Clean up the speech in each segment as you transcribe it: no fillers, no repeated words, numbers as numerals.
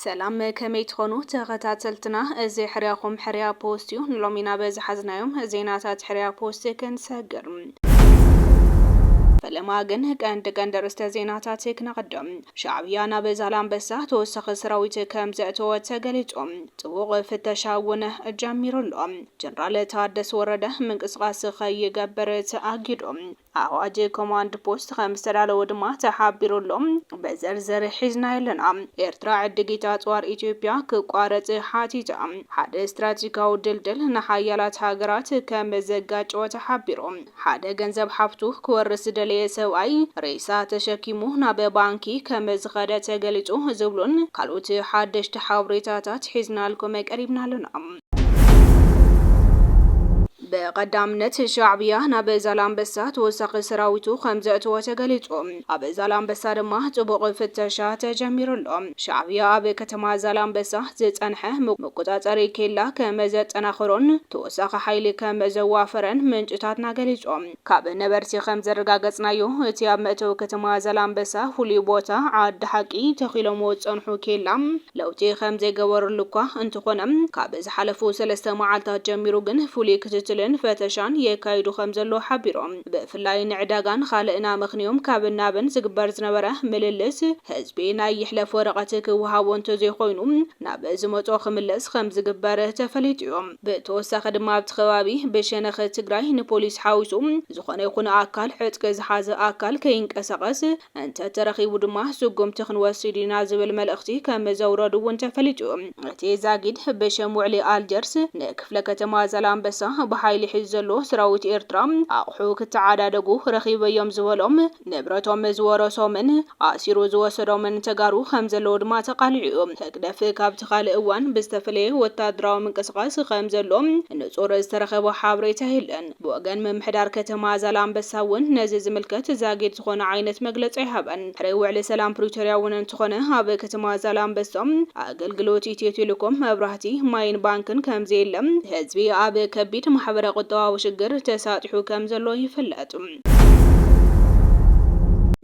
سلام كميت خونو تغتاتلتنا ازي حرياكم حريا بوستيو نلومينا بزحزنايوم زيناتات حريا بوستي كنساقر فلما جنك عند درست زيناتاتك نقدم شعبيانا بزالان بسا توسخ سراويت كم زأتو تقليتهم تبوغ في التشاون جاميرولهم جنرال تادس ورده من قصقاس خي قبرت أجدهم أواجه كوماند بوست 5 ودما تحابيرولهم بزرزر حزنا لنا إرتراع الدقيتات وار إثيوبيا كقارت حاتيتا حد استراتيجيكاو دلدل نحيالات هاجرات كم زقاج وتحابيرهم حد جنزب حفتو كورس دلي سواي رئيسا تشكيمو نابي بانكي كم زغادة تقليتو زبلون قالوت حدش تحاوريتاتات حزنا لكم قريبنا لنا بقدامنت شعبية نابي زالانبسا توسق سراويتو خمزأتو وتقليتو أبي زالانبسا دما تبوغ فتشات جميرولو شعبية أبي كتما زالانبسا زيت أنحه مقطاتري كيلا كمزت أناخرون توسق حيلي كمزوافرن من جتاتنا قليتو كاب نبرتي خمزر قاقتنايو اتياب مأتو كتما زالانبسا فولي بوتا عاد حقي تخيلو موت أنحو كيلا لو تي خمزي قور لكا انتخونم كاب زحلفو سلسة معالتات جميروغن فولي كتتل فتشان يكايدو خمزلو حبيروم بفلاي نعداغان خالقنا مخنيوم كابنابن زقبر زنبره مللس حزبينا يحلف ورقتك وهاون تزي خوينوم نابزموتو خملس خمز قبره تفليتيوم بتوسخ دما بتخوابي بشنخ تقراي نبوليس حاوسوم زخون يكون اكال حتك زحاز اكال كينقسقس انت ترخيبو دما سقوم تخن وسيدينا زبل ملأختي كمزوردو وانت فليتيوم اتي زاقيد بشموعلي الجرس نكفل كتما زالانبسا حيلي حزلو سراوت إرترام أقحو كتعادادقو رخيب يوم زوالهم نبرتهم زوارسو من آسيرو زواسرو من تقارو خمزلو دما تقالعيوم هكدف كابت خالق وان بستفلي واتادراو من قسقاس خمزلو نصور استرخبو حابري تهيلن بوغن ممحدار كتما زالانبساون نزيز ملكت زاقيد تخون عينت مقلت عهبان حريو علي سلام بروتورياون انتخون هابي كتما زالانبسام أقلقلوتي تيتيلكم مبراهتي ماين بانكن كمزيلم هزبي آبي كبيت محبر قطوة وشجر تساطحو كمزلو يفلاتم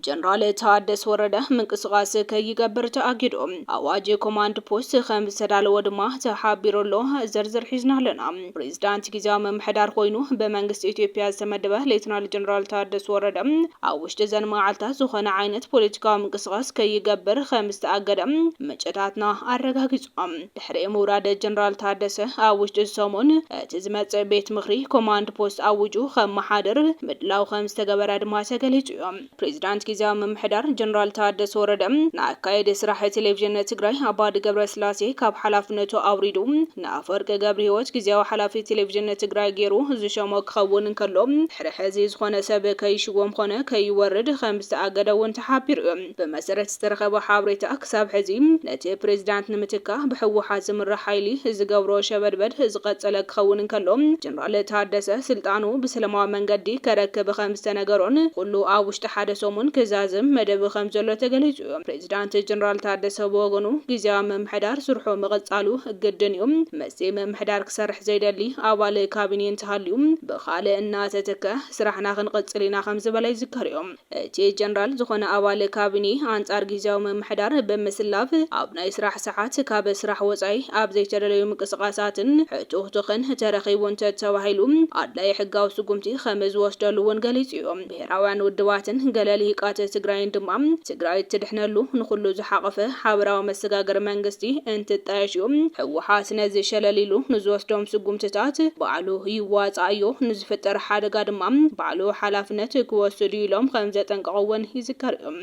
جنرال تادس ورده من قصقاس كيقبر تأكيدهم أواجه كوماند بوست 5 ودما تحابيرولو زرزر حزنا لنا بريزدانت كيزاو ممحدار خوينو بمنغست إثيوبيا سمدبه ليتنال جنرال تادس ورده أوشت زن معالتا زخون عينت بوليتيكا من قصقاس كيقبر 5 أقدم مجتاتنا أرقاقزهم دحري مراد جنرال تادس أوشت السومون تزمت بيت مخري كوماند بوست أوجو خم محادر مدلاو 5 قبراد ما تقليتهم بريزدانت زام محدار جنرال تادس وردم ناكايد سراح تلفزيون تግራይ አባድ ገብረስላሴ ካብ ሓላፍነቱ አውሪዱ ናፈርቀ ገብረህይወት ግዚያው ሓላፊ ቴሌቪዥን ትግራይ ገይሩ ዝሸሞ ክኸውን እንከሎ ሕርሕዚ ዝኾነ ሰብ ከይሽዎም ኾነ ከይወርድ ከምዝ ኣገደውን ተሓቢሩ በመሰረት ዝተረኸበ ሓበሬታ ክሳብ ሕዚ ነቲ ፕሬዝዳንት ንምትካ ብሕወሓት ዝምራሕ ሓይሊ ዝገብሮ ሸበድበድ ዝቀጸለ ክኸውን እንከሎ ጀነራል ታደሰ ስልጣኑ ብሰላማዊ መንገዲ ከረከበ ከምዝ ተነገሮን ሁሉ ኣብ ውሽጢ ሓደ ሰሙን كزازم مدب خمزلو تقليجو بريزيدانت جنرال تادس بوغنو غيزيا ممحدار سرحو مغصالو قدنيوم مسي ممحدار كسرح زيدلي اوال كابينين تهاليوم بخاله اناتتك سرحنا خنقصلينا خمز بلاي ذكريوم تي جنرال زخونه اوال كابيني انصار غيزيا ممحدار بمسلاف ابناي سرح ساعات كاب سرح وصاي اب زيتدليو مقسقاساتن حتوختخن ترخيبون تتواهيلوم ادلاي حقاو سقمتي خمز وسدلون غليصيوم بهراوان ودواتن غلالي تግራይን ድማ ትግራይ ትድሕነሉ ንኹሉ ዝሓቀፈ ሓበራዊ መሰጋገር መንግስቲ እንትጣየሽዮም ሕወሓት ነዚ ሸለሊሉ ንዝወስዶም ስጉምትታት ባዕሉ ይዋጻዮ ንዝፈጠር ሓደጋ ድማ ባዕሉ ሓላፍነት ክወስዱ ኢሎም ከም ዘጠንቀቀውን ይዝከርዮም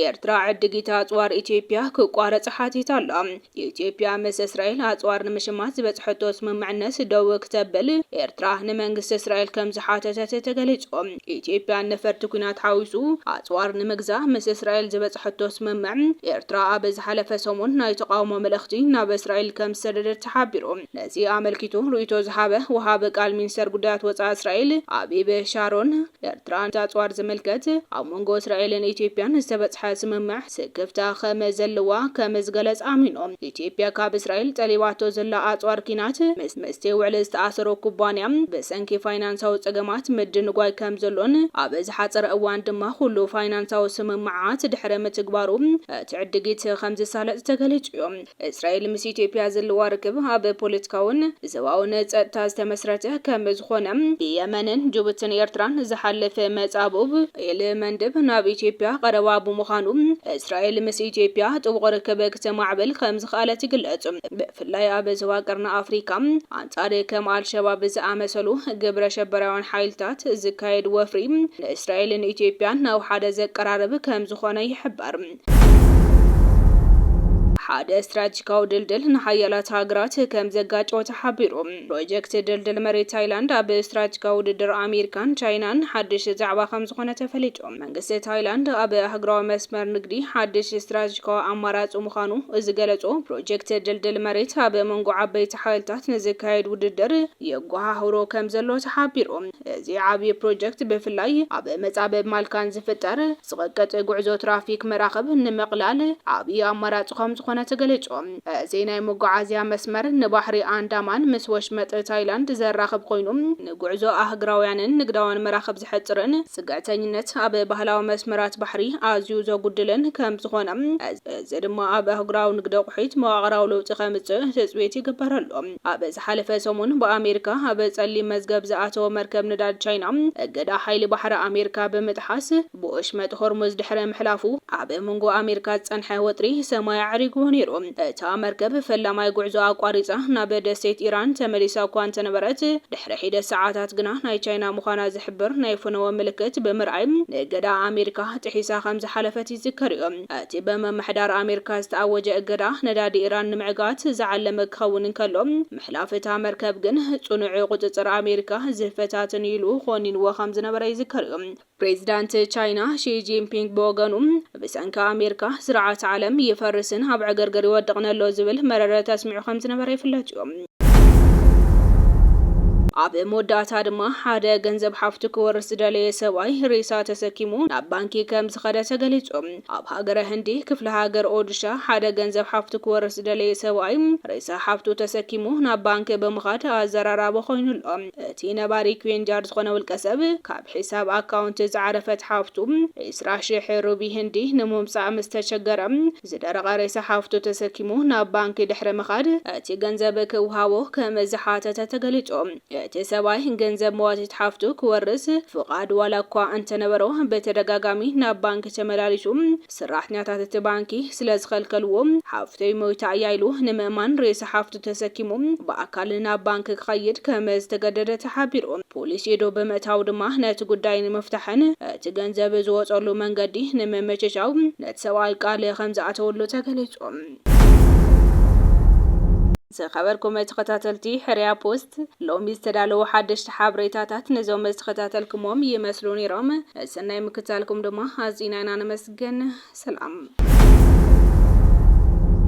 ኤርትራ ዕድጊታ አጽዋር ኢትዮጵያ ከቋረጽ ሓቲታላ ኢትዮጵያ መስ እስራኤል አጽዋር ንምሽማት ዝበጽሐቶ ስምምዕነት ደው ክተበል ኤርትራ ንመንግስት እስራኤል ከም ዝሓተተት ተገሊጾም ኢትዮጵያ ነፈርቲ ኩናት ሓዊሱ አጽዋር ንምግዛ መስ እስራኤል ዝበጽሐቶ ስምምዕ ኤርትራ ኣብ ዝሓለፈ ሰሙን ናይ ተቃውሞ መልእኽቲ ናብ እስራኤል ከም ሰደደት ተሓቢሩ ነዚ ኣመልኪቱ ሩኢቶ ዝሃበ ወሃበ ቃል ሚኒስተር ጉዳያት ወጻኢ እስራኤል አቢብ ሻሮን ኤርትራ አጽዋር ዝመልከት ኣብ መንጎ እስራኤልን ኢትዮጵያን ዝተበጽሐ ስምምዕ ስክፍታ ከመዘልዋ ከመዝገለጽ አሚኖም ኢትዮጵያ ካብ እስራኤል ጠሊባቶ ዘላ አጽዋር ኪናት መስቴ ውዕል ዝተኣሰሮ ኩባንያ በሰንኪ ፋይናንሳዊ ጸገማት ምድንጓይ ከም ዘሎን ኣብ ዝሓፀረ እዋን ድማ ሁሉ ፋይናንሳዊ ስምምዓት ድሕረ ምትግባሩ ትዕድጊት ከም ዝሳለጥ ተገሊጹ እዮም። እስራኤል ምስ ኢትዮጵያ ዘለዋ ርክብ ኣብ ፖለቲካውን ዞባውን ጸጥታ ዝተመስረተ ከም ዝኾነ የመንን ጅቡትን ኤርትራን ዝሓለፈ መጻብብ መንደብ ናብ ኢትዮጵያ ቀረባ ብምዃኑ እስራኤል ምስ ኢትዮጵያ ጥቡቅ ርክብ ከተማዕበል ከም ዝኽኣለት ይግለጽ። ብፍላይ ኣብ ዞባ ቀርኒ ኣፍሪካ አንጻር ከም አልሸባብ ዝኣመሰሉ ግብረ ሸበራውያን ሓይልታት ዝካየድ ወፍሪ ንእስራኤልን ኢትዮጵያን ናብ ሓደ ዘቀራርብ ከም ዝኾነ ይሕበር። ሓደ ስትራቴጂካዊ ድልድል ንሓያላት ሃገራት ከም ዘጋጭው ተሓቢሩ። ፕሮጀክት ድልድል መሬት ታይላንድ ኣብ ስትራቴጂካዊ ውድድር ኣሜሪካን ቻይናን ሓድሽ ዛዕባ ከም ዝኾነ ተፈሊጡ። መንግስቲ ታይላንድ ኣብ ሃገራዊ መስመር ንግዲ ሓድሽ ስትራቴጂካዊ ኣማራፂ ምዃኑ ዝገለጾ ፕሮጀክት ድልድል መሬት ኣብ መንጎ ዓበይቲ ሓይልታት ንዝካየድ ውድድር የጓሃህሮ ከም ዘሎ ተሓቢሩ። እዚ ዓብይ ፕሮጀክት ብፍላይ ኣብ መጻበብ ማልካን ዝፍጠር ዝቕጥቅጥ ጉዕዞ ትራፊክ መራኸብ ንምቕላል ዓብይ ኣማራፂ ከም ዝኾነ ተገሊጾም። ዜናይ መጓዓዝያ መስመር ንባሕሪ አንዳማን ምስ ወሽመጥ ታይላንድ ዘራኽብ ኮይኑ ንጉዕዞ ኣህግራውያንን ንግዳውን መራኸብ ዝሕጽርን ስጋዕተኝነት ኣብ ባህላዊ መስመራት ባሕሪ ኣዝዩ ዘጉድልን ከም ዝኾነ እዚ ድማ ኣብ ኣህግራዊ ንግዲ ቁሒት መዋቕራዊ ለውጢ ከምጽእ ተጽቤት ይግበረሉ። ኣብ ዝሓለፈ ሰሙን በኣሜሪካ ኣብ ጸሊም መዝገብ ዝኣተወ መርከብ ነዳዲ ቻይና እገዳ ሓይሊ ባሕሪ ኣሜሪካ ብምጥሓስ ብወሽመጥ ሆርሙዝ ድሕረ ምሕላፉ ኣብ መንጎ ኣሜሪካ ጸንሐ ወጥሪ ሰማይ ኣዕሪጉ ነይሩ። እታ መርከብ ፈላማይ ጉዕዞ ኣቋሪጻ ናብ ደሴት ኢራን ተመሊሳ እኳ እንተነበረት ድሕሪ ሒደት ሰዓታት ግና ናይ ቻይና ምዃና ዝሕብር ናይ ፍነወ ምልክት ብምርኣይ ንእገዳ ኣሜሪካ ጥሒሳ ከም ዝሓለፈት ይዝከር እዩ። እቲ በመምሕዳር ኣሜሪካ ዝተኣወጀ እገዳ ነዳዲ ኢራን ንምዕጋት ዝዓለመ ክኸውን እንከሎ ምሕላፍ እታ መርከብ ግን ጽኑዕ ቁጽጽር ኣሜሪካ ዝፈታትን ኢሉ ኾኒንዎ ከም ዝነበረ ይዝከር እዩ። ፕሬዚዳንት ቻይና ሺ ጂንፒንግ ብወገኑ ብሰንኪ ኣሜሪካ ስርዓት ዓለም ይፈርስን ኣብ ዕገርገር ይወድቕነሎ ዝብል መረረ ተስሚዑ ከም ዝነበረ ይፍለጥ እዩ። ኣብ መወዳእታ ድማ ሓደ ገንዘብ ሓፍቱ ክወርስ ዝደለየ ሰብኣይ ሬሳ ተሰኪሙ ናብ ባንኪ ከም ዝኸደ ተገሊጹ። ኣብ ሃገረ ህንዲ ክፍለ ሃገር ኦዲሻ ሓደ ገንዘብ ሓፍቱ ክወርስ ዝደለየ ሰብኣይ ሬሳ ሓፍቱ ተሰኪሙ ናብ ባንኪ ብምኻድ ኣዘራራበ ኮይኑሎ። እቲ ነባሪ ኩዌንጃር ዝኾነ ውልቀ ሰብ ካብ ሒሳብ ኣካውንት ዝዓረፈት ሓፍቱ 20,000 ሩቢ ህንዲ ንምምጻእ ምስ ተቸገረ ዝደረቐ ሬሳ ሓፍቱ ተሰኪሙ ናብ ባንኪ ድሕሪ ምኻድ እቲ ገንዘብ ክውሃቦ ከም ዝሓተተ ተገሊጹ። እቲ ሰብኣይ ገንዘብ መዋቲት ሓፍቱ ክወርስ ፍቃድ ዋላ እኳ እንተነበሮ በተደጋጋሚ ናብ ባንኪ ተመላሊሱ ሰራሕተኛታት እቲ ባንኪ ስለ ዝኸልከልዎ ሓፍተይ ሞይታ እያ ኢሉ ንምእማን ሬሳ ሓፍቱ ተሰኪሙ ብኣካል ናብ ባንኪ ክኸይድ ከም ዝተገደደ ተሓቢሩ። ፖሊስ ኢዶ ብምእታው ድማ ነቲ ጉዳይ ንምፍታሕን እቲ ገንዘብ ዝወጸሉ መንገዲ ንምምችቻው ነቲ ሰብኣይ ቃል ከም ዝኣተወሉ ተገሊጹ። ዝኸበርኩም ተኸታተልቲ ሕርያ ፖስት ሎሚ ዝተዳለዉ ሓደሽቲ ሓበሬታታት ነዞም ዝተኸታተልኩሞም ይመስሉ ነይሮም። ሰናይ ምክትታልኩም ድማ ኣዝና ኢና ነመስግን። ሰላም